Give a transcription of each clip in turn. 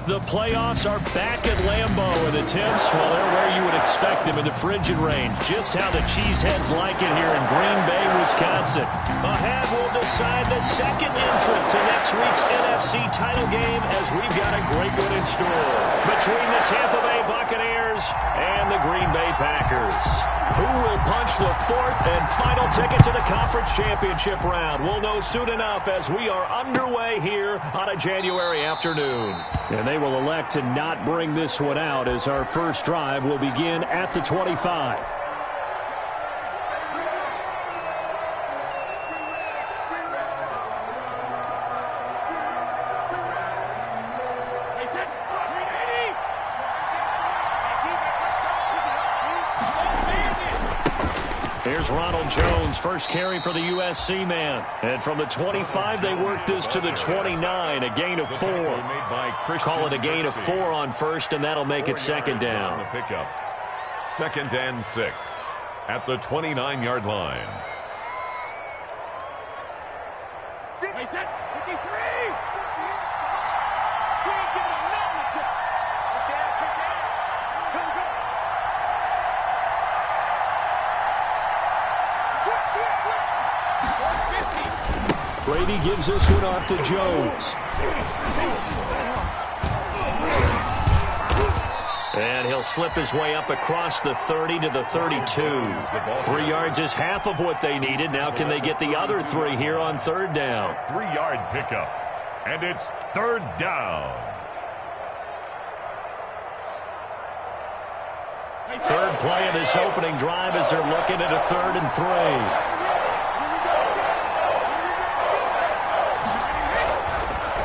The playoffs are back at Lambeau, and the temps, well, they're where you would expect them in the frigid range. Just how the Cheeseheads like it here in Green Bay, Wisconsin. Ahead will decide the second entrant to next week's NFC title game, as we've got a great one in store between the Tampa Bay Buccaneers and the Green Bay Packers. Who will punch the fourth and final ticket to the conference championship round? We'll know soon enough as we are underway here on a January afternoon. And they will elect to not bring this one out as our first drive will begin at the 25. Here's Ronald Jones, first carry for the USC man. And from the 25, they work this to the 29, a gain of 4. Call it a gain of 4 on first, and that'll make it second down. Second and 6 at the 29-yard line. Brady gives this one off to Jones. And he'll slip his way up across the 30 to the 32. 3 yards is half of what they needed. Now can they get the other 3 here on third down? 3-yard pickup. And it's third down. Third play of this opening drive as they're looking at a 3rd and 3.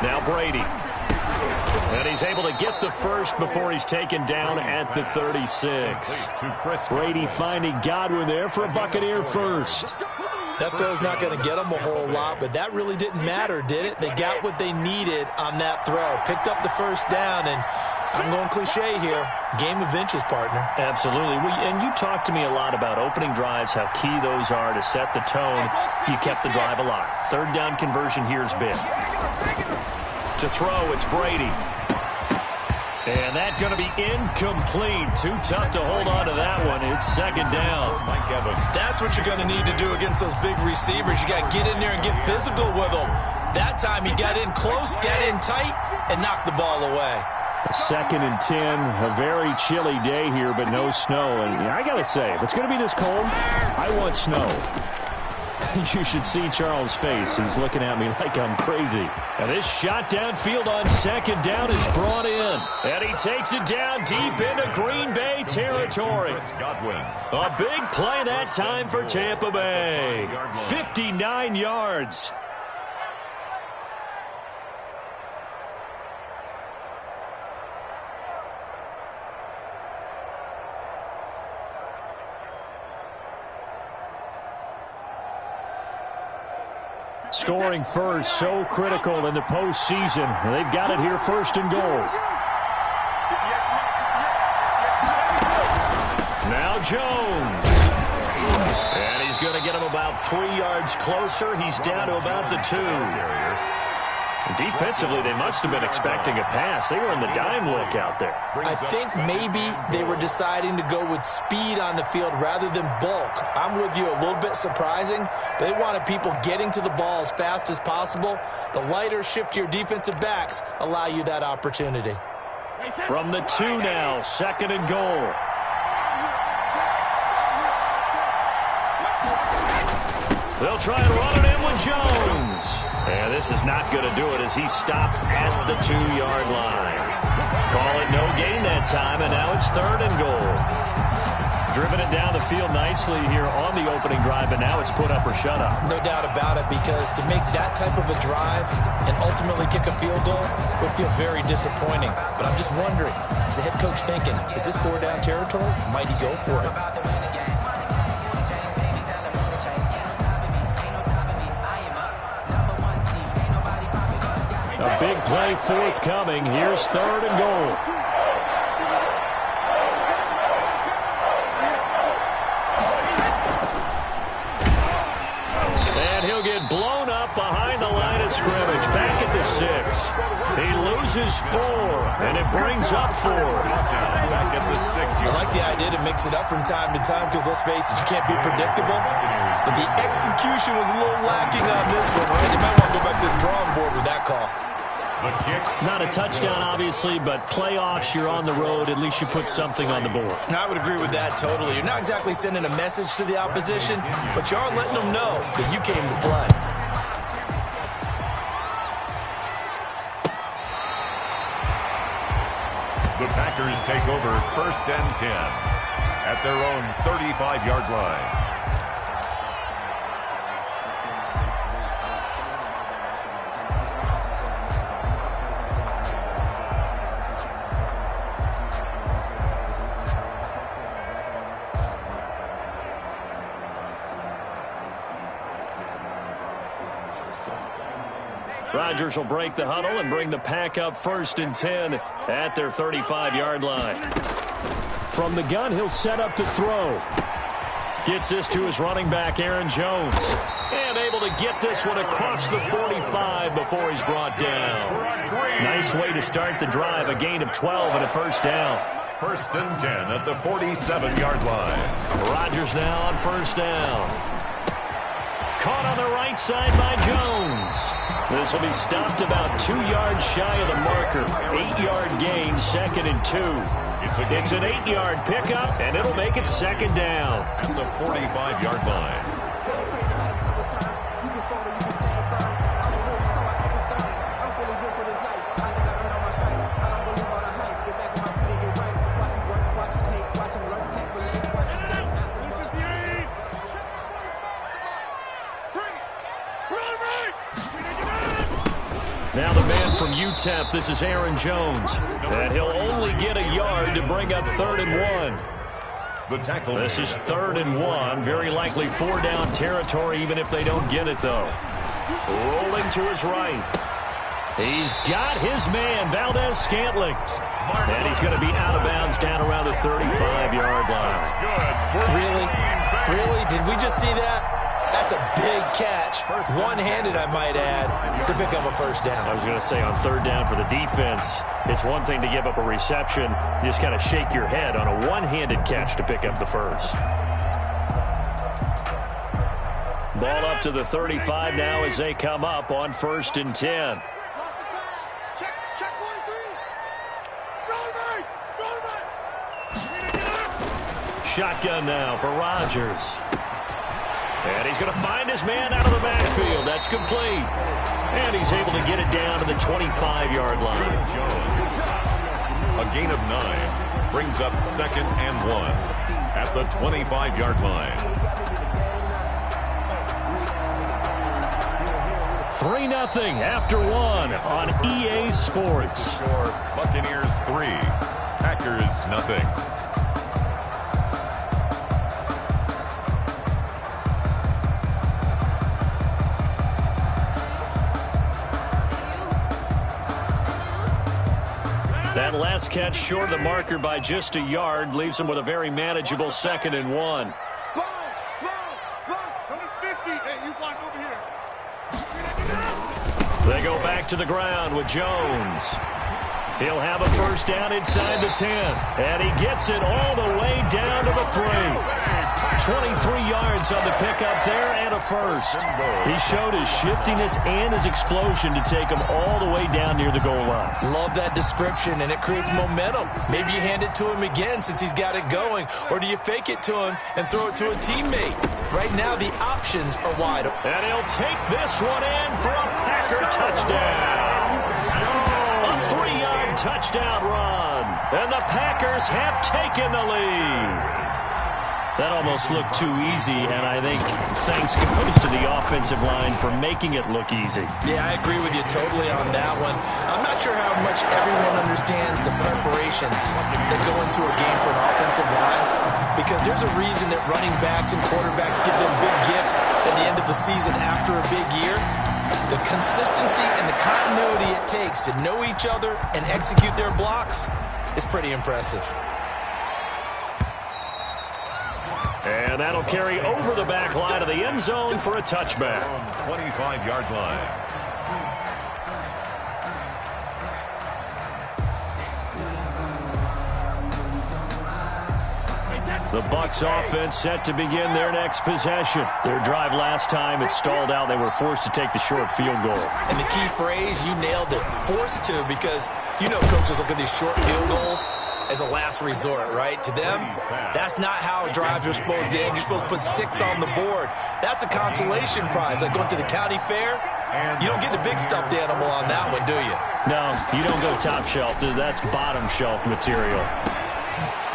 Now Brady. And he's able to get the first before he's taken down at the 36. Brady finding Godwin there for a Buccaneer first. That throw's not going to get them a whole lot, but that really didn't matter, did it? They got what they needed on that throw. Picked up the first down, and I'm going cliche here. Game of inches, partner. Absolutely. And you talked to me a lot about opening drives, how key those are to set the tone. You kept the drive alive. Third down conversion here is big. To throw, it's Brady. And that's going to be incomplete. Too tough to hold on to that one. It's second down. That's what you're going to need to do against those big receivers. You got to get in there and get physical with them. That time he got in close, got in tight, and knocked the ball away. Second and 10, a very chilly day here, but no snow. And I got to say, if it's going to be this cold, I want snow. You should see Charles' face. He's looking at me like I'm crazy. And this shot downfield on second down is brought in. And he takes it down deep into Green Bay territory. A big play that time for Tampa Bay. 59 yards. Scoring first, so critical in the postseason. They've got it here, first and goal. Now Jones. And he's going to get him about 3 yards closer. He's down to about the 2. Defensively, they must have been expecting a pass. They were in the dime look out there. I think maybe they were deciding to go with speed on the field rather than bulk. I'm with you, a little bit surprising. They wanted people getting to the ball as fast as possible. The lighter, shiftier defensive backs allow you that opportunity. From the 2 now, second and goal. They'll try and run it in with Jones. And this is not going to do it as he stopped at the 2-yard line. Call it no gain that time, and now it's third and goal. Driven it down the field nicely here on the opening drive, but now it's put up or shut up. No doubt about it, because to make that type of a drive and ultimately kick a field goal would feel very disappointing. But I'm just wondering, is the head coach thinking, is this 4-down territory? Might he go for it? A big play forthcoming. Here's third and goal. And he'll get blown up behind the line of scrimmage. scrimmage, back at the 6. He loses 4, and it brings up 4. Back at the 6. I like the idea to mix it up from time to time because, let's face it, you can't be predictable. But the execution was a little lacking on this one, right? You might want to go back to the drawing board with that call. The kick. Not a touchdown, obviously, but playoffs, you're on the road. At least you put something on the board. I would agree with that totally. You're not exactly sending a message to the opposition, but you are letting them know that you came to play. The Packers take over 1st and 10 at their own 35-yard line. Rodgers will break the huddle and bring the Pack up 1st and 10 at their 35-yard line. From the gun, he'll set up to throw. Gets this to his running back, Aaron Jones. And able to get this one across the 45 before he's brought down. Nice way to start the drive, a gain of 12 and a 1st down. 1st and 10 at the 47-yard line. Rodgers now on 1st down. Caught on the right side by Jones. This will be stopped about 2 yards shy of the marker. 8-yard gain, 2nd and 2. It's an 8-yard pickup, and it'll make it 2nd down. At the 45-yard line. Now the man from UTEP, this is Aaron Jones. And he'll only get a yard to bring up 3rd and 1. The tackle. This is 3rd and 1. Very likely 4-down territory, even if they don't get it, though. Rolling to his right. He's got his man, Valdez-Scantling. And he's going to be out of bounds down around the 35-yard line. Really? Did we just see that? That's a big catch. One-handed, I might add, to pick up a 1st down. I was going to say on 3rd down for the defense, it's one thing to give up a reception. You just kind of shake your head on a one-handed catch to pick up the 1st. Ball up to the 35 now as they come up on 1st and 10. Shotgun now for Rodgers. And he's going to find his man out of the backfield. That's complete. And he's able to get it down to the 25-yard line. A gain of 9 brings up 2nd and 1 at the 25-yard line. 3-0 after 1 on EA Sports. Score Buccaneers 3, Packers nothing. That last catch short of the marker by just a yard leaves him with a very manageable 2nd and 1. They go back to the ground with Jones. He'll have a 1st down inside the 10. And he gets it all the way down to the 3. 23 yards on the pickup there and a 1st. He showed his shiftiness and his explosion to take him all the way down near the goal line. Love that description, and it creates momentum. Maybe you hand it to him again since he's got it going, or do you fake it to him and throw it to a teammate? Right now, the options are wide open. And he'll take this one in for a Packer touchdown. A 3-yard touchdown run. And the Packers have taken the lead. That almost looked too easy, and I think thanks goes to the offensive line for making it look easy. Yeah, I agree with you totally on that one. I'm not sure how much everyone understands the preparations that go into a game for an offensive line, because there's a reason that running backs and quarterbacks give them big gifts at the end of the season after a big year. The consistency and the continuity it takes to know each other and execute their blocks is pretty impressive. And that'll carry over the back line of the end zone for a touchback. 25-yard line. The Bucs offense set to begin their next possession. Their drive last time, it stalled out. They were forced to take the short field goal. And the key phrase, you nailed it, forced to, because you know coaches look at these short field goals as a last resort, right? To them, that's not how drives are supposed to end. You're supposed to put 6 on the board. That's a consolation prize. Like going to the county fair, you don't get the big stuffed animal on that one, do you? No, you don't go top shelf. That's bottom shelf material.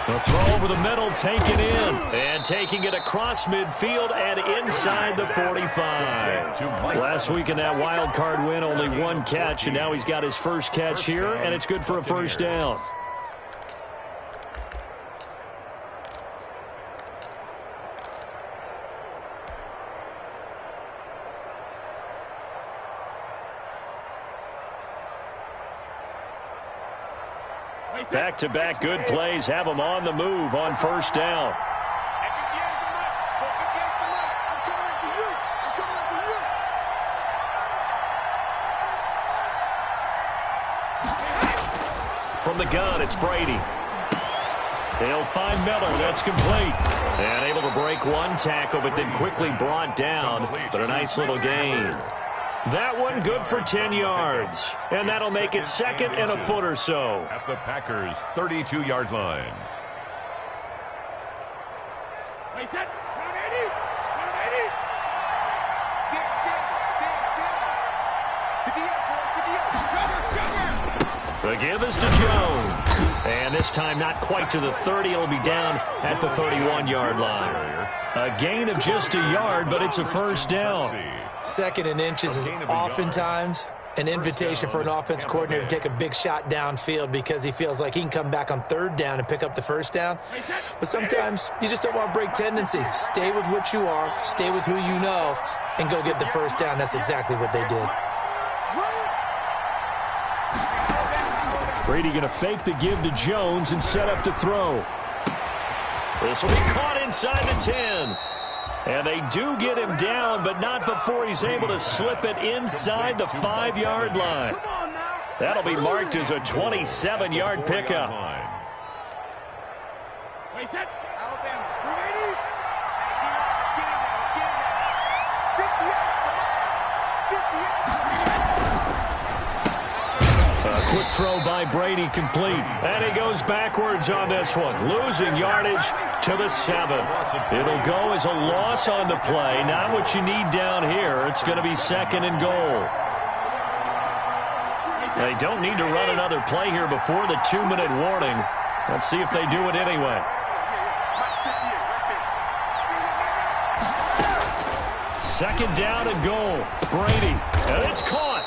The throw over the middle, taken in. And taking it across midfield and inside the 45. Last week in that wild card win, only 1 catch, and now he's got his first catch here, and it's good for a first down. Back-to-back good plays have them on the move on first down. From the gun, it's Brady. They'll find Miller. That's complete. And able to break 1 tackle, but then quickly brought down. But a nice little gain. That one good for 10 yards. And that'll make it 2nd and a foot or so. At the Packers' 32-yard line. The give is to Jones. And this time not quite to the 30. It'll be down at the 31-yard line. A gain of just a yard, but it's a first down. 2nd and inches is oftentimes an invitation for an offense coordinator to take a big shot downfield because he feels like he can come back on 3rd down and pick up the first down. But sometimes you just don't want to break tendency. Stay with what you are, stay with who you know, and go get the first down. That's exactly what they did. Brady going to fake the give to Jones and set up to throw. This will be caught inside the 10. And they do get him down, but not before he's able to slip it inside the 5-yard line. That'll be marked as a 27-yard pickup. Quick throw by Brady, complete. And he goes backwards on this one, losing yardage to the 7. It'll go as a loss on the play. Not what you need down here. It's going to be 2nd and goal. They don't need to run another play here before the 2-minute warning. Let's see if they do it anyway. 2nd down and goal. Brady, and it's caught.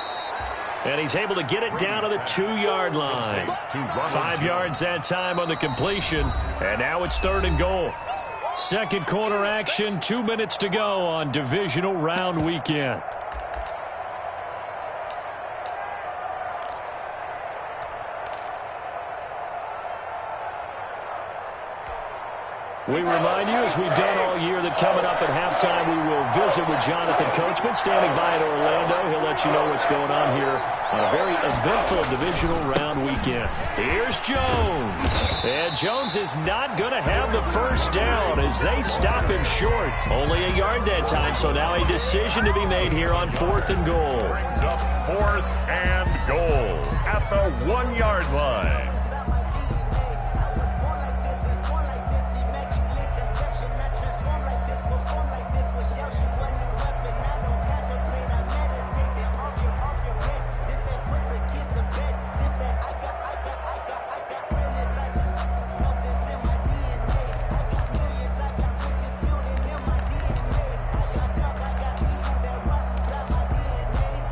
And he's able to get it down to the 2-yard line. 5 yards that time on the completion. And now it's 3rd and goal. 2nd quarter action, 2 minutes to go on divisional round weekend. We remind you, as we've done all year, that coming up at halftime, we will visit with Jonathan Coachman, standing by in Orlando. He'll let you know what's going on here on a very eventful divisional round weekend. Here's Jones. And Jones is not going to have the first down as they stop him short. Only a yard that time, so now a decision to be made here on 4th and goal. Brings up 4th and goal at the 1-yard line.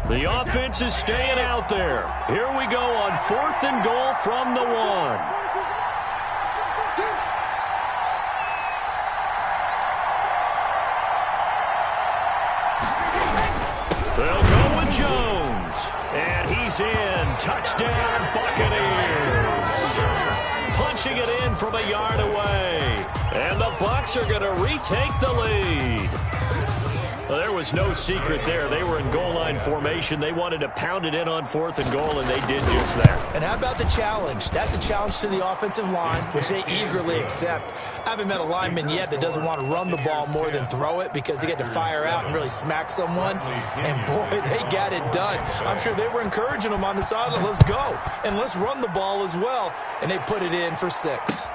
The offense is staying out there. Here we go on 4th and goal from the 1. They'll go with Jones. And he's in. Touchdown, Buccaneers. Punching it in from a yard away. And the Bucs are going to retake the lead. Well, there was no secret there. They were in goal line formation. They wanted to pound it in on 4th and goal, and they did just that. And how about the challenge? That's a challenge to the offensive line, which they eagerly accept. I haven't met a lineman yet that doesn't want to run the ball more than throw it because they get to fire out and really smack someone. And, boy, they got it done. I'm sure they were encouraging them on the sideline. Let's go, and let's run the ball as well. And they put it in for 6.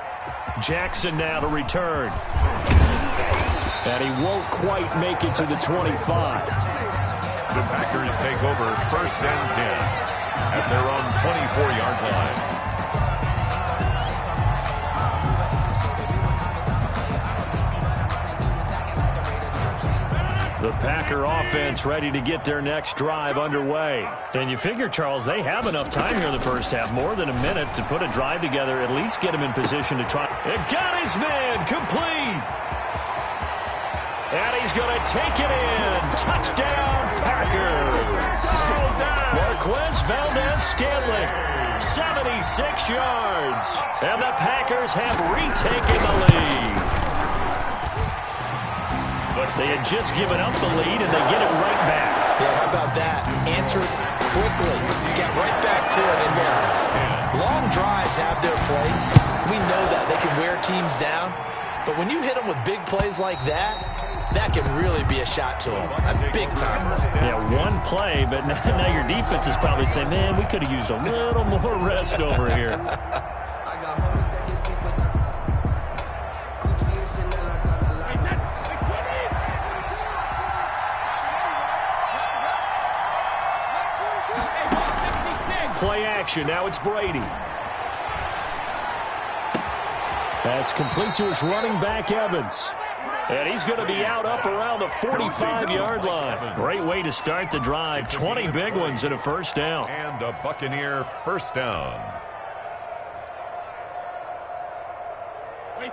Jackson now to return. And he won't quite make it to the 25. The Packers take over 1st and 10 at their own 24-yard line. The Packer offense ready to get their next drive underway. And you figure, Charles, they have enough time here in the first half, more than a minute, to put a drive together, at least get him in position to try. It got his man complete. And he's going to take it in. Touchdown, Packers. Marquez Valdez-Scantling, 76 yards. And the Packers have retaken the lead. They had just given up the lead, and they get it right back. Yeah, how about that? Answered quickly. Get right back to it. And look, long drives have their place. We know that. They can wear teams down. But when you hit them with big plays like that, that can really be a shot to them. A big-time one. Yeah, one play, but now your defense is probably saying, man, we could have used a little more rest over here. Play action. Now it's Brady. That's complete to his running back, Evans. And he's going to be out up around the 45-yard line. Great way to start the drive. 20 big ones and a first down. And a Buccaneer first down.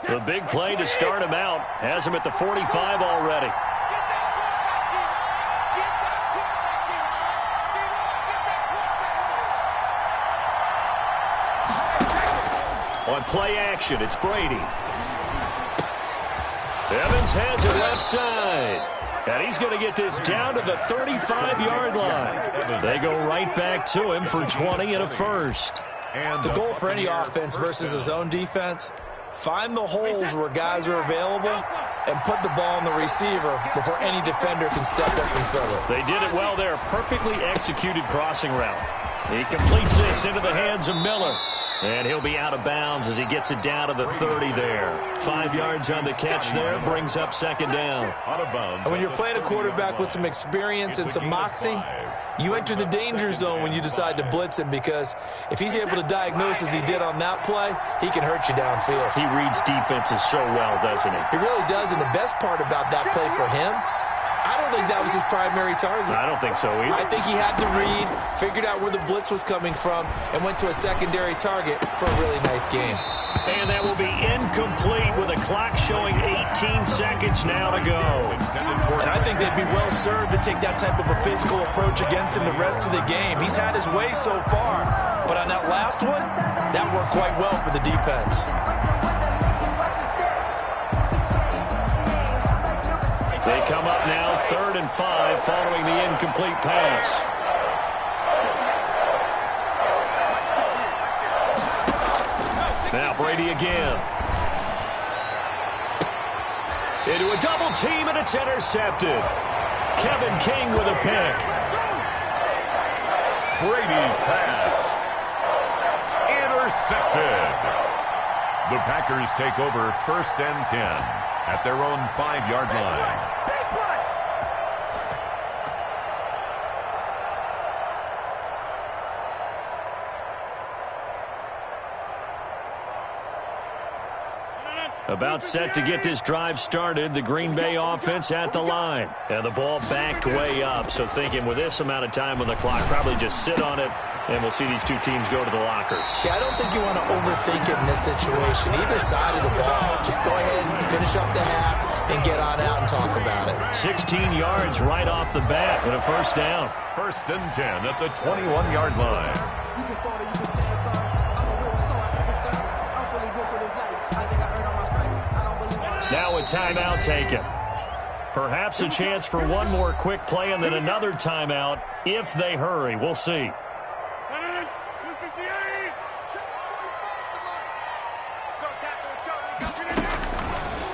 The big play to start him out has him at the 45 already. On play action, it's Brady. Evans has it left side. And he's going to get this down to the 35-yard line. They go right back to him for 20 and a first. And the goal for any offense versus his own defense, find the holes where guys are available and put the ball on the receiver before any defender can step up and fill it. They did it well there. Perfectly executed crossing route. He completes this into the hands of Miller. And he'll be out of bounds as he gets it down to the 30 there. 5 yards on the catch there, brings up second down. Out of bounds. And when you're playing a quarterback with some experience and some moxie, you enter the danger zone when you decide to blitz him, because if he's able to diagnose as he did on that play, he can hurt you downfield. He reads defenses so well, doesn't he? He really does, and the best part about that play for him, I don't think that was his primary target. I don't think so either. I think he had to read, figured out where the blitz was coming from, and went to a secondary target for a really nice game. And that will be incomplete with a clock showing 18 seconds now to go. And I think they'd be well served to take that type of a physical approach against him the rest of the game. He's had his way so far, but on that last one, that worked quite well for the defense. They come up now 3rd and 5 following the incomplete pass. Now Brady again. Into a double team, and it's intercepted. Kevin King with a pick. Brady's pass. Intercepted. The Packers take over 1st and 10 at their own 5-yard line. About set to get this drive started, the Green Bay offense at the line. And the ball backed way up, so thinking with this amount of time on the clock, probably just sit on it, and we'll see these two teams go to the lockers. Yeah, I don't think you want to overthink it in this situation. Either side of the ball, just go ahead and finish up the half and get on out and talk about it. 16 yards right off the bat and a first down. 1st and 10 at the 21-yard line. Now a timeout taken. Perhaps a chance for one more quick play and then another timeout if they hurry. We'll see.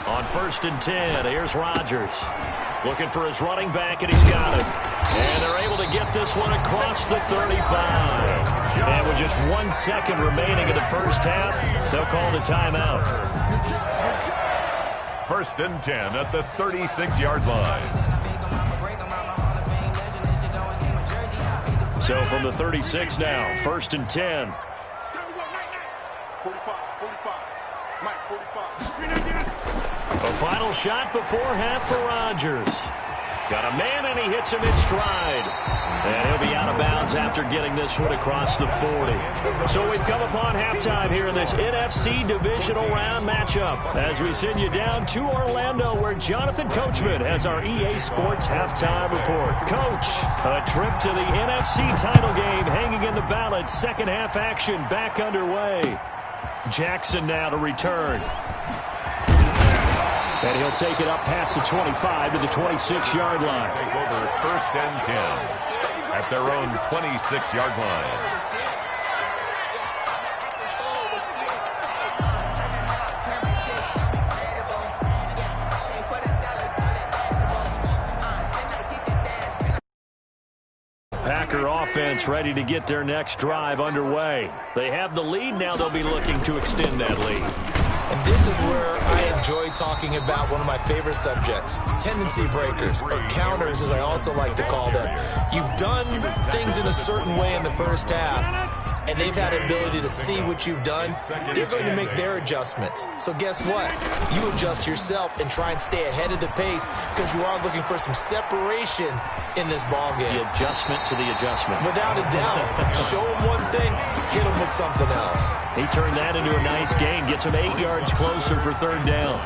On 1st and 10, here's Rodgers. Looking for his running back, and he's got it. And they're able to get this one across the 35. And with just 1 second remaining in the first half, they'll call the timeout. 1st and 10 at the 36-yard line. So from the 36 now, 1st and 10. A final shot before half for Rodgers. Got a man, and he hits him in stride. And he'll be out of bounds after getting this one across the 40. So we've come upon halftime here in this NFC Divisional Round matchup as we send you down to Orlando, where Jonathan Coachman has our EA Sports Halftime Report. Coach, a trip to the NFC title game hanging in the balance. Second half action back underway. Jackson now to return. And he'll take it up past the 25 to the 26-yard line. Take over 1st and 10 at their own 26-yard line. Packer offense ready to get their next drive underway. They have the lead. Now they'll be looking to extend that lead. And this is where I enjoy talking about one of my favorite subjects, tendency breakers, or counters as I also like to call them. You've done things in a certain way in the first half, and they've had the ability to see what you've done. They're going to make their adjustments. So guess what? You adjust yourself and try and stay ahead of the pace because you are looking for some separation in this ball game. The adjustment to the adjustment. Without a doubt. Show them one thing, hit them with something else. He turned that into a nice gain, gets him 8 yards closer for 3rd down.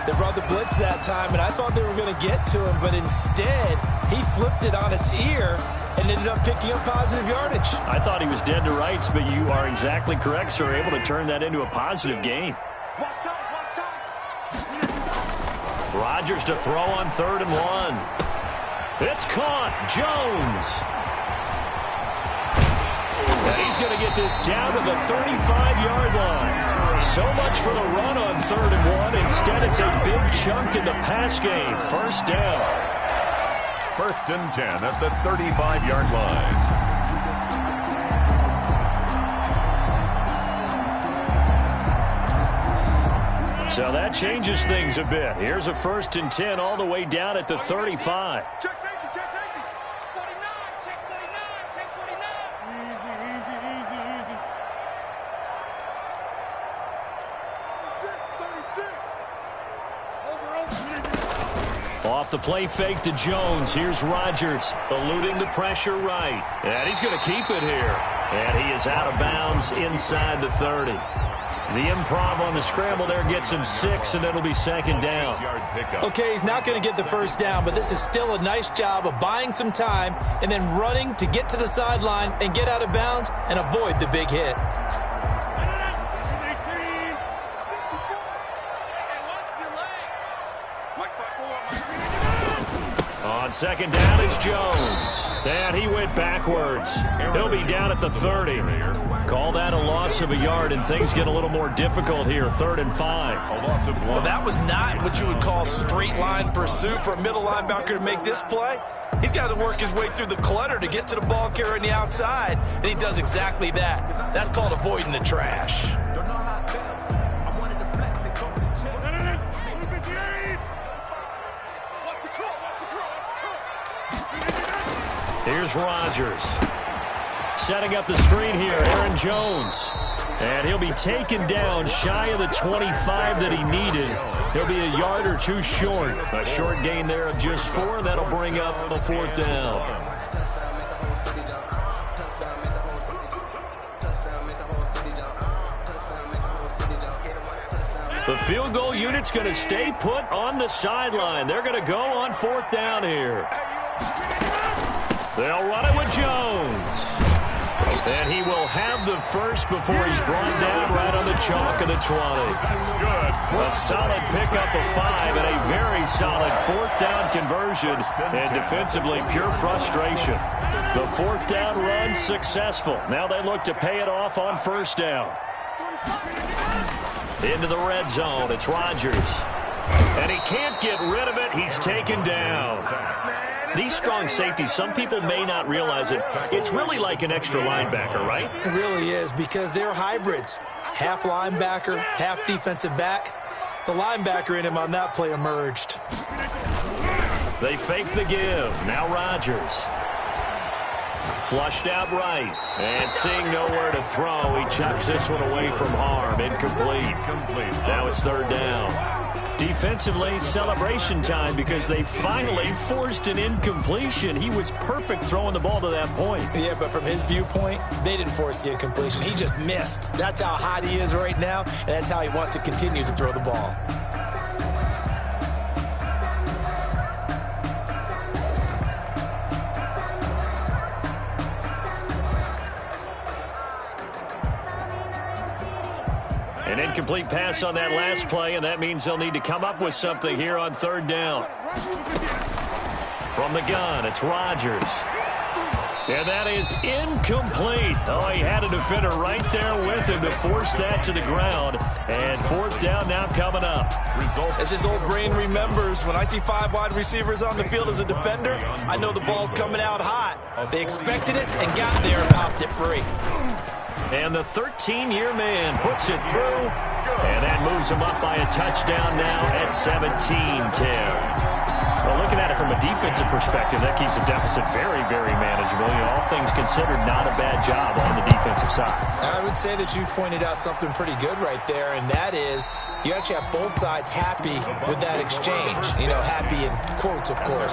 They brought the blitz that time, and I thought they were going to get to him, but instead, he flipped it on its ear and ended up picking up positive yardage. I thought he was dead to rights, but you are exactly correct, sir. Able to turn that into a positive gain. Rodgers to throw on 3rd and 1. It's caught. Jones. And he's going to get this down to the 35-yard line. So much for the run on 3rd and 1. Instead, it's a big chunk in the pass game. 1st down. 1st and 10 at the 35-yard line. So that changes things a bit. Here's a 1st and 10 all the way down at the 35. Check safety, check safety. 49, check 49, check 49. Off the play fake to Jones. Here's Rodgers eluding the pressure right. And he's going to keep it here. And he is out of bounds inside the 30. The improv on the scramble there gets him 6, and it'll be 2nd down. Okay, he's not going to get the 1st down, but this is still a nice job of buying some time and then running to get to the sideline and get out of bounds and avoid the big hit. On 2nd down, it's Jones. And he went backwards. He'll be down at the 30. Call that a loss of a yard, and things get a little more difficult here. 3rd and 5. A loss of 1. Well, that was not what you would call straight line pursuit for a middle linebacker to make this play. He's got to work his way through the clutter to get to the ball carrier on the outside, and he does exactly that. That's called avoiding the trash. Here's Rodgers. Setting up the screen here, Aaron Jones. And he'll be taken down shy of the 25 that he needed. He'll be a yard or 2 short. A short gain there of just 4. That'll bring up a 4th down. The field goal unit's going to stay put on the sideline. They're going to go on 4th down here. They'll run it with Jones. And he will have the first before he's brought down right on the chalk of the 20. A solid pickup of 5 and a very solid fourth down conversion. And defensively, pure frustration. The fourth down run successful. Now they look to pay it off on first down. Into the red zone, it's Rodgers. And he can't get rid of it. He's taken down. These strong safeties, some people may not realize it. It's really like an extra linebacker, right? It really is, because they're hybrids. Half linebacker, half defensive back. The linebacker in him on that play emerged. They fake the give. Now Rodgers. Flushed out right. And seeing nowhere to throw, he chucks this one away from harm. Incomplete. Now it's third down. Defensively, celebration time because they finally forced an incompletion. He was perfect throwing the ball to that point. Yeah, but from his viewpoint, they didn't force the incompletion. He just missed. That's how hot he is right now, and that's how he wants to continue to throw the ball. An incomplete pass on that last play, and that means they'll need to come up with something here on third down. From the gun, it's Rodgers. And that is incomplete. Oh, he had a defender right there with him to force that to the ground. And fourth down now coming up. As his old brain remembers, when I see 5 wide receivers on the field as a defender, I know the ball's coming out hot. They expected it and got there and popped it free. And the 13-year man puts it through, and that moves him up by a touchdown now at 17-10. Well, looking at it from a defensive perspective, that keeps the deficit very, very manageable. You know, all things considered, not a bad job on the defensive side. I would say that you've pointed out something pretty good right there, and that is you actually have both sides happy with that exchange. You know, happy in quotes, of course.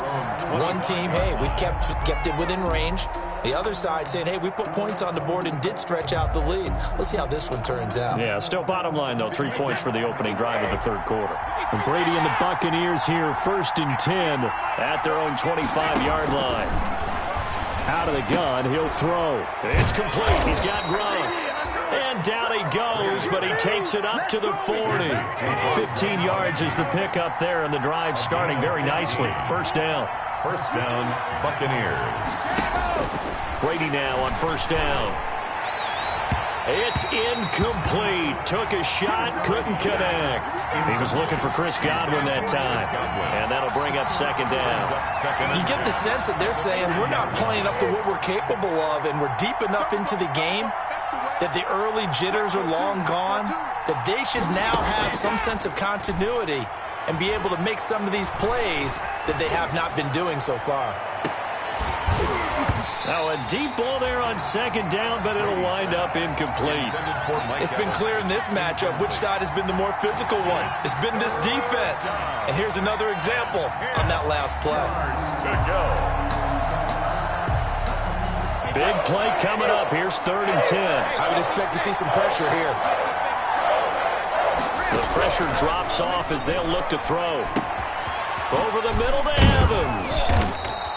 One team, hey, we've kept it within range. The other side saying, hey, we put points on the board and did stretch out the lead. Let's see how this one turns out. Yeah, still bottom line, though, 3 points for the opening drive of the third quarter. And Brady and the Buccaneers here, 1st and 10 at their own 25-yard line. Out of the gun, he'll throw. It's complete. He's got Gronk. And down he goes, but he takes it up to the 40. 15 yards is the pickup there, and the drive starting very nicely. First down. First down, Buccaneers. Brady now on first down. It's incomplete. Took a shot, couldn't connect. He was looking for Chris Godwin that time. And that'll bring up second down. You get the sense that they're saying we're not playing up to what we're capable of, and we're deep enough into the game that the early jitters are long gone, that they should now have some sense of continuity and be able to make some of these plays that they have not been doing so far. Now a deep ball there on second down, but it'll wind up incomplete. It's been clear in this matchup which side has been the more physical one. It's been this defense. And here's another example on that last play. Big play coming up. Here's 3rd and 10. I would expect to see some pressure here. The pressure drops off as they'll look to throw. Over the middle to Evans.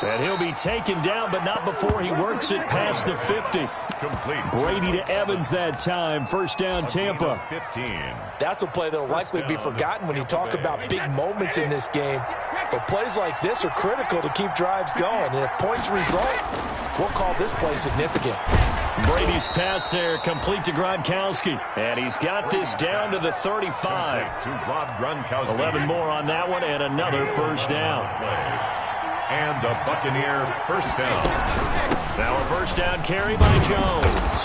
And he'll be taken down, but not before he works it past the 50. Complete. Brady to Evans that time. First down, Tampa. 15. That's a play that will likely be forgotten when you talk about big moments in this game. But plays like this are critical to keep drives going. And if points result, we'll call this play significant. Brady's pass there, complete to Gronkowski. And he's got this down to the 35. To Rob Gronkowski. 11 more on that one, and another first down. And a Buccaneer first down. Now a first down carry by Jones.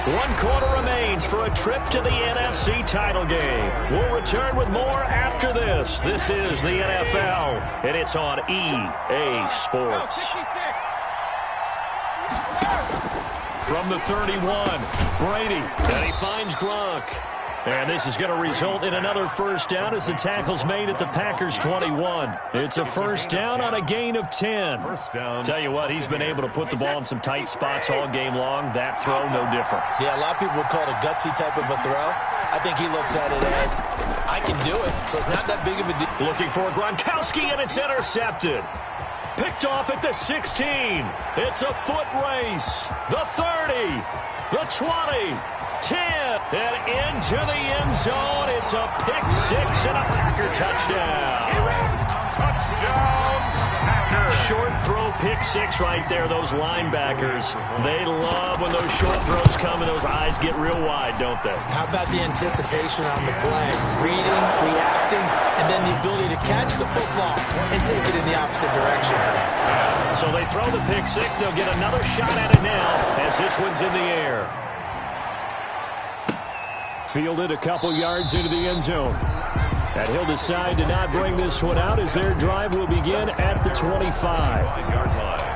1 quarter remains for a trip to the NFC title game. We'll return with more after this. This is the NFL, and it's on EA Sports. From the 31, Brady, and he finds Gronk. And this is going to result in another first down as the tackle's made at the Packers' 21. It's a first down on a gain of 10. First down. Tell you what, he's been able to put the ball in some tight spots all game long. That throw, no different. Yeah, a lot of people would call it a gutsy type of a throw. I think he looks at it as, I can do it, so it's not that big of a deal. Looking for Gronkowski, and it's intercepted. Picked off at the 16. It's a foot race. The 30. The 20. 10. And into the end zone. It's a pick six and a Packer touchdown. Touchdown, Packers. Short throw pick six right there. Those linebackers, they love when those short throws come and those eyes get real wide, don't they? How about the anticipation on the play? Reading, reacting, and then the ability to catch the football and take it in the opposite direction. So they throw the pick six. They'll get another shot at it now as this one's in the air. Fielded a couple yards into the end zone. And he'll decide to not bring this one out as their drive will begin at the 25-yard line.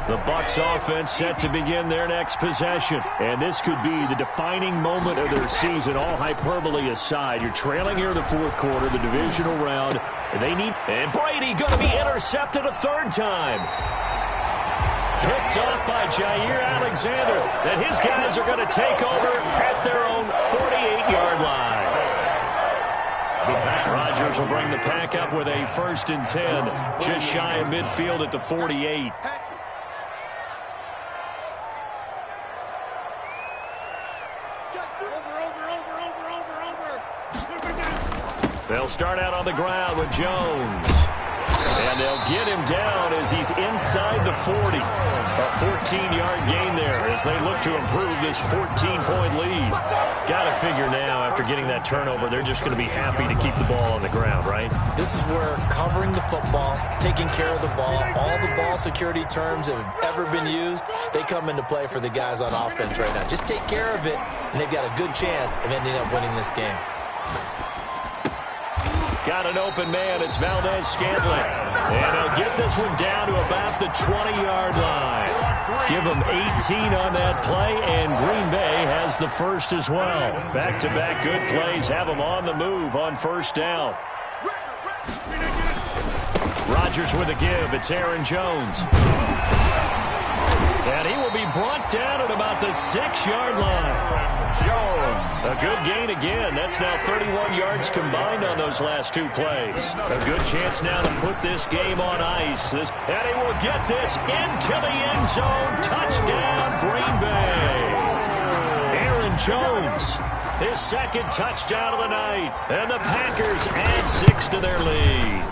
The Bucs offense set to begin their next possession. And this could be the defining moment of their season, all hyperbole aside. You're trailing here in the fourth quarter, the divisional round. And Brady going to be intercepted a third time. Picked off by Jair Alexander. And his guys are going to take over at their own 48-yard line. Rodgers will bring the pack up with a 1st and 10. Just shy of midfield at the 48. They'll start out on the ground with Jones. And they'll get him down as he's inside the 40. A 14-yard gain there as they look to improve this 14-point lead. Got to figure now, after getting that turnover, they're just going to be happy to keep the ball on the ground, right? This is where covering the football, taking care of the ball, all the ball security terms that have ever been used, they come into play for the guys on offense right now. Just take care of it, and they've got a good chance of ending up winning this game. Got an open man. It's Valdez-Scantling. And he'll get this one down to about the 20-yard line. Give him 18 on that play, and Green Bay has the first as well. Back-to-back good plays have them on the move on first down. Rodgers with a give. It's Aaron Jones. And he will be brought down at about the 6-yard line. Jones. A good gain again. That's now 31 yards combined on those last two plays. A good chance now to put this game on ice. And he will get this into the end zone. Touchdown, Green Bay. Aaron Jones, his second touchdown of the night. And the Packers add 6 to their lead.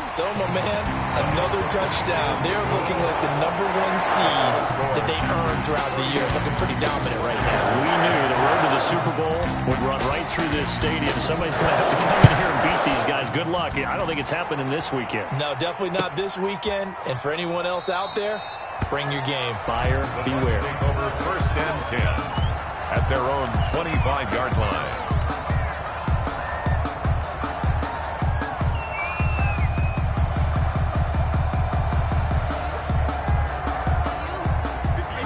So, my man, another touchdown. They're looking like the #1 seed that they earned throughout the year. Looking pretty dominant right now. We knew the road to the Super Bowl would run right through this stadium. Somebody's going to have to come in here and beat these guys. Good luck. I don't think it's happening this weekend. No, definitely not this weekend. And for anyone else out there, bring your game. Buyer beware. Take over 1st and 10 at their own 25-yard line.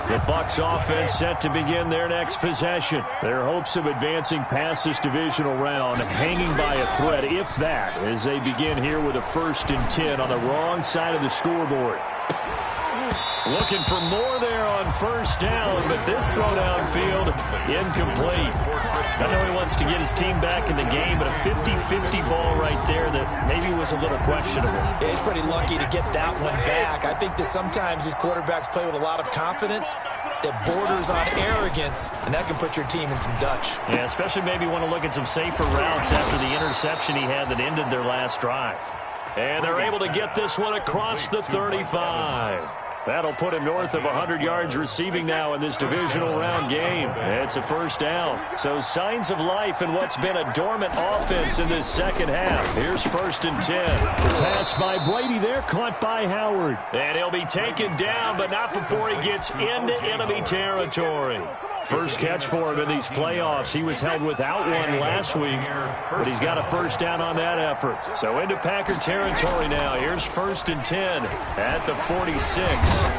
The Bucs offense set to begin their next possession. Their hopes of advancing past this divisional round hanging by a thread, if that, as they begin here with a 1st and 10 on the wrong side of the scoreboard. Looking for more there on first down, but this throw downfield incomplete. I know he wants to get his team back in the game, but a 50-50 ball right there that maybe was a little questionable. Yeah, he's pretty lucky to get that one back. I think that sometimes these quarterbacks play with a lot of confidence that borders on arrogance, and that can put your team in some Dutch. Yeah, especially maybe want to look at some safer routes after the interception he had that ended their last drive. And they're able to get this one across the 35. That'll put him north of 100 yards receiving now in this divisional round game. It's a first down. So signs of life in what's been a dormant offense in this second half. Here's 1st and 10. The pass by Brady there, caught by Howard. And he'll be taken down, but not before he gets into enemy territory. First catch for him in these playoffs. He was held without one last week, but he's got a first down on that effort. So into Packer territory now. Here's 1st and 10 at the 46.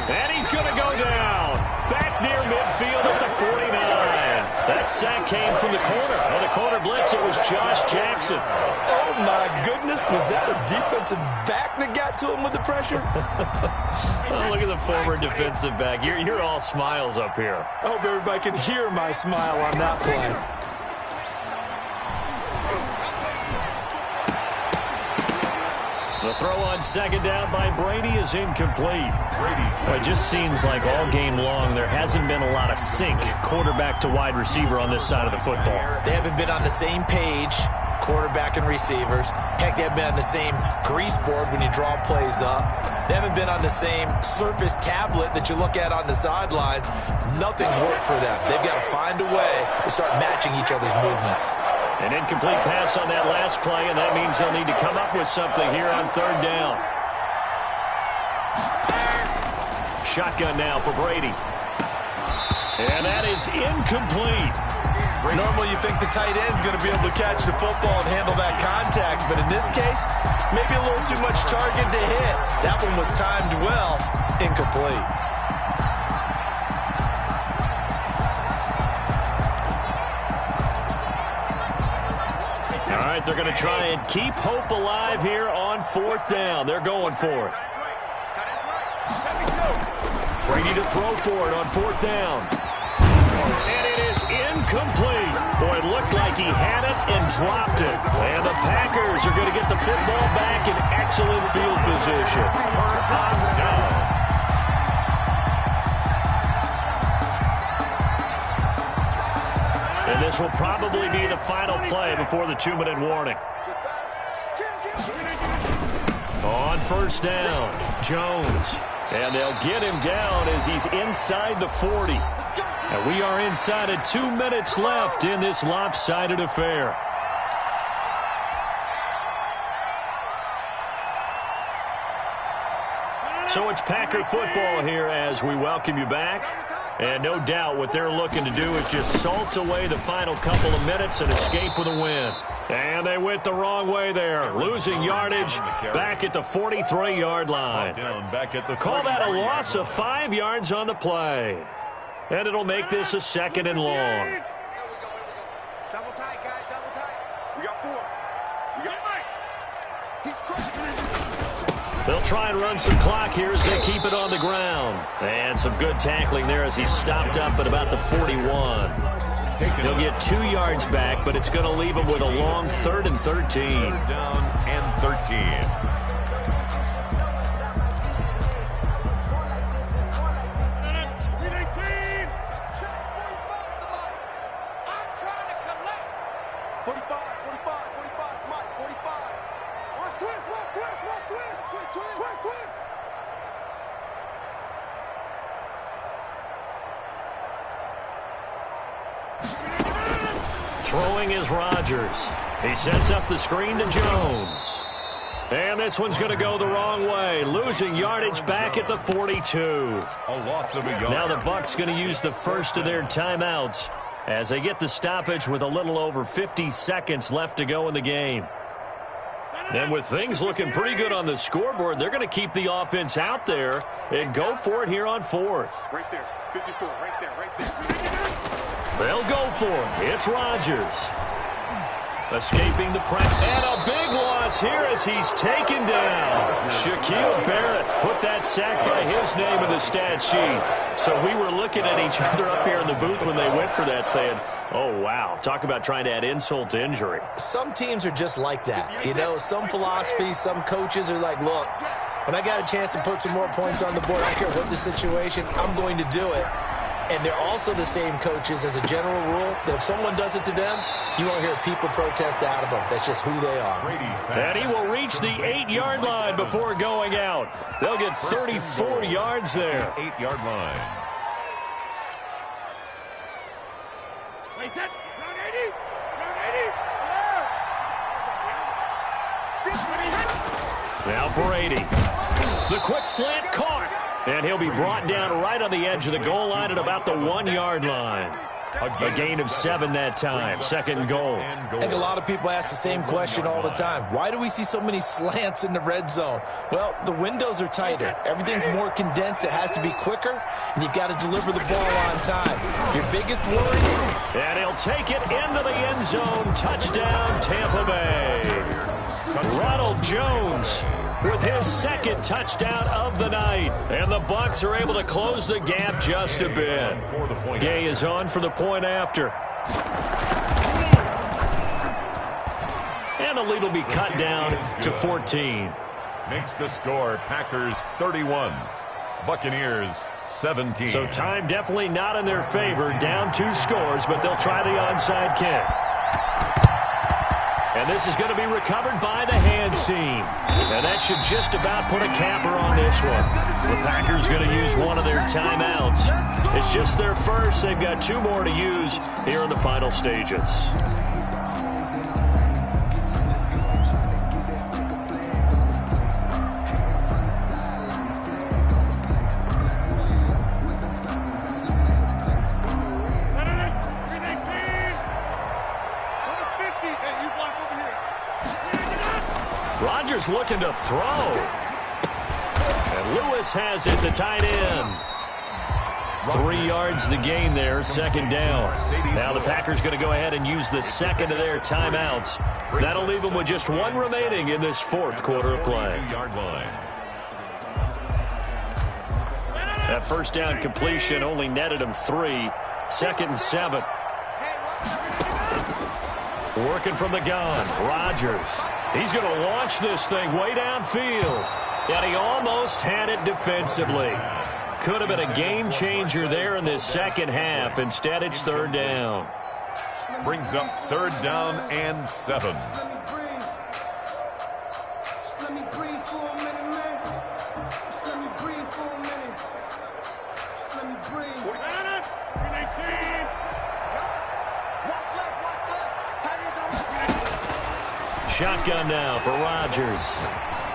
And he's going to go down. Back near midfield at the 49. That sack came from the corner. On the corner blitz, it was Josh Jackson. Oh, my goodness. Was that a defensive back that got to him with the pressure? Oh, look at the former defensive back. You're all smiles up here. I hope everybody can hear my smile on that play. The throw on second down by Brady is incomplete. It just seems like all game long there hasn't been a lot of sync quarterback to wide receiver on this side of the football. They haven't been on the same page, quarterback and receivers. Heck, they haven't been on the same grease board when you draw plays up. They haven't been on the same Surface tablet that you look at on the sidelines. Nothing's worked for them. They've got to find a way to start matching each other's movements. An incomplete pass on that last play, and that means they'll need to come up with something here on third down. Shotgun now for Brady. And that is incomplete. Normally you think the tight end's going to be able to catch the football and handle that contact, but in this case, maybe a little too much target to hit. That one was timed well, incomplete. All right, they're going to try and keep hope alive here on fourth down. They're going for it. Brady to throw for it on fourth down. And it is incomplete. Boy, it looked like he had it and dropped it. And the Packers are going to get the football back in excellent field position. Down. And this will probably be the final play before the 2-minute warning. On first down, Jones. And they'll get him down as he's inside the 40. And we are inside of 2 minutes left in this lopsided affair. So it's Packer football here as we welcome you back. And no doubt what they're looking to do is just salt away the final couple of minutes and escape with a win. And they went the wrong way there, losing yardage back at the 43-yard line. Call that a loss of 5 yards on the play. And it'll make this a second and long. Double tight, guys, double tight. We got 4. We got 8. He's crazy. They'll try and run some clock here as they keep it on the ground. And some good tackling there as he stopped up at about the 41. He'll get 2 yards back, but it's going to leave him with a long 3rd and 13. Third down and 13. Throwing is Rodgers. He sets up the screen to Jones. And this one's going to go the wrong way, losing yardage back at the 42. A loss of a yard. Now the Bucs going to use the first of their timeouts as they get the stoppage with a little over 50 seconds left to go in the game. And with things looking pretty good on the scoreboard, they're going to keep the offense out there and go for it here on fourth. Right there, 54, right there, right there. They'll go for it. It's Rodgers. Escaping the press. And a big loss here as he's taken down. Shaquille Barrett put that sack by his name in the stat sheet. So we were looking at each other up here in the booth when they went for that saying, oh, wow. Talk about trying to add insult to injury. Some teams are just like that. You know, some philosophies, some coaches are like, look, when I got a chance to put some more points on the board, I don't care what the situation, I'm going to do it. And they're also the same coaches as a general rule that if someone does it to them, you won't hear people protest out of them. That's just who they are. And he will reach the 8-yard line before going out. They'll get 34 yards there. 8-yard line. Wait, that, round 80, round 80. Now Brady. The quick slant caught. And he'll be brought down right on the edge of the goal line at about the 1-yard line. A gain of 7 that time. Second and goal. I think a lot of people ask the same question all the time. Why do we see so many slants in the red zone? Well, the windows are tighter. Everything's more condensed. It has to be quicker, and you've got to deliver the ball on time. Your biggest worry? And he'll take it into the end zone. Touchdown, Tampa Bay. Ronald Jones with his second touchdown of the night. And the Bucs are able to close the gap just a bit. Gay is on for the point after. And the lead will be cut down to 14. Makes the score Packers 31. Buccaneers 17. So time definitely not in their favor. Down 2 scores, but they'll try the onside kick. And this is going to be recovered by the hands team. And that should just about put a capper on this one. The Packers going to use one of their timeouts. It's just their first. They've got 2 more to use here in the final stages. Rodgers looking to throw. And Lewis has it, the tight end. 3 yards the gain there, second down. Now the Packers going to go ahead and use the second of their timeouts. That'll leave them with just 1 remaining in this 4th quarter of play. That first down completion only netted him 3. 2nd and 7. Working from the gun, Rodgers. He's going to launch this thing way downfield. And he almost had it defensively. Could have been a game changer there in this second half. Instead, it's 3rd down. Brings up 3rd down and 7. Shotgun now for Rodgers.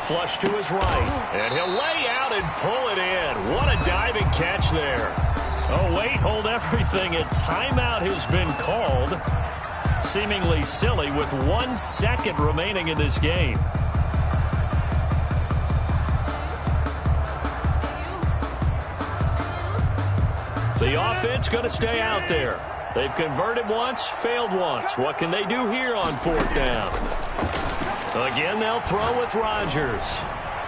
Flush to his right. And he'll lay out and pull it in. What a diving catch there. Oh, wait, hold everything. A timeout has been called. Seemingly silly with 1 second remaining in this game. The offense going to stay out there. They've converted once, failed once. What can they do here on 4th down? Again, they'll throw with Rodgers.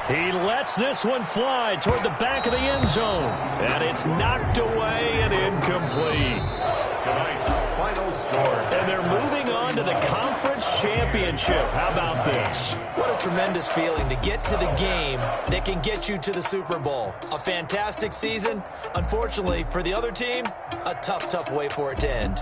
He lets this one fly toward the back of the end zone. And it's knocked away and incomplete. Tonight's final score. And they're moving on to the conference championship. How about this? What a tremendous feeling to get to the game that can get you to the Super Bowl. A fantastic season. Unfortunately, for the other team, a tough way for it to end.